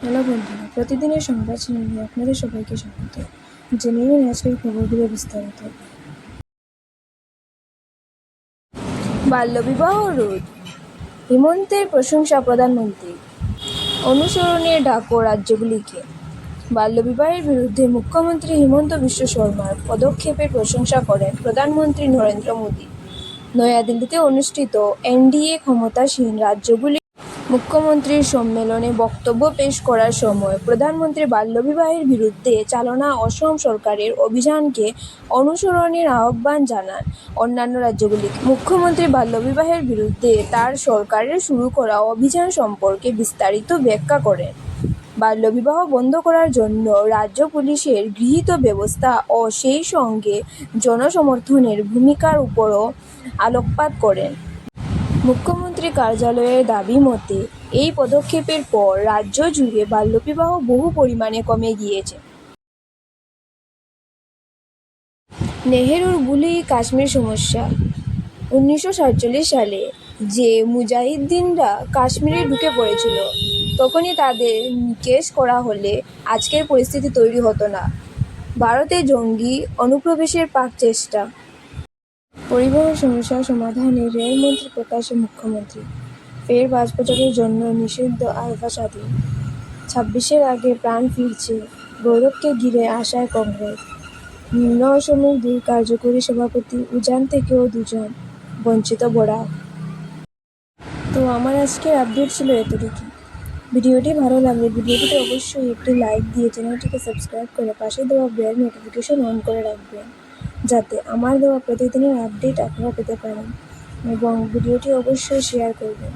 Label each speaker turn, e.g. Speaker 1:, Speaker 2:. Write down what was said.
Speaker 1: Hello বন্ধুরা, প্রতিদিনের সংবাদ চ্যানেলে আপনাদের সবাইকে স্বাগত। জেনে নিন আজকের খবরগুলো বিস্তারিত। বাল্যবিবাহ রোধ, হিমন্তের প্রশংসা প্রধানমন্ত্রী। অনুসরণের ডাকো রাজ্যগুলিকে। বাল্যবিবাহের বিরুদ্ধে মুখ্যমন্ত্রী হিমন্ত বিশ্ব শর্মার পদক্ষেপের প্রশংসা করেন প্রধানমন্ত্রী নরেন্দ্র মোদী। নয়াদিল্লিতে অনুষ্ঠিত এনডিএ ক্ষমতাসীন রাজ্যগুলি মুখ্যমন্ত্রীর সম্মেলনে বক্তব্য পেশ করার সময় প্রধানমন্ত্রী বাল্যবিবাহের বিরুদ্ধে চালনা অসম সরকারের অভিযানকে অনুসরণের আহ্বান জানান অন্যান্য রাজ্যগুলিকে। মুখ্যমন্ত্রী বাল্যবিবাহের বিরুদ্ধে তার সরকারের শুরু করা অভিযান সম্পর্কে বিস্তারিত ব্যাখ্যা করেন। বাল্যবিবাহ বন্ধ করার জন্য রাজ্য পুলিশের গৃহীত ব্যবস্থা ও সেই সঙ্গে জনসমর্থনের ভূমিকার উপরও আলোকপাত করেন। মুখ্যমন্ত্রী কার্যালয়ের দাবি মতে এই পদক্ষেপের পর রাজ্য জুড়ে বাল্যবিবাহ বহু পরিমাণে কমে গিয়েছে। নেহেরুর বুলি কাশ্মীর সমস্যা। 1947 সালে যে মুজাহিদিনরা কাশ্মীরে ঢুকে পড়েছিল, তখনই তাদের নিকেশ করা হলে আজকের পরিস্থিতি তৈরি হতো না। ভারতে জঙ্গি অনুপ্রবেশের পাক চেষ্টা। পরিবহন সমস্যা সমাধানে রেলমন্ত্রী প্রকাশে মুখ্যমন্ত্রী। ফের 5 বছরের জন্য নিষিদ্ধ আলফা স্বাধীন। 26-এর আগে প্রাণ ফিরছে, গৌরবকে ঘিরে আশায় কংগ্রেস। নিম্ন অসমের 2 কার্যকরী সভাপতি উজান থেকেও 2 জন বঞ্চিত বরাক। তো আমার আজকের আপডেট ছিল এতটুকু। ভিডিওটি ভালো লাগলে ভিডিওটিতে অবশ্যই একটি লাইক দিয়ে চ্যানেলটিকে সাবস্ক্রাইব করে পাশে দেওয়া বেল নোটিফিকেশন অন করে রাখবেন, যাতে আমার দেওয়া প্রতিদিনের আপডেট আপনারা পেতে পারেন, এবং ভিডিওটি অবশ্যই শেয়ার করবেন।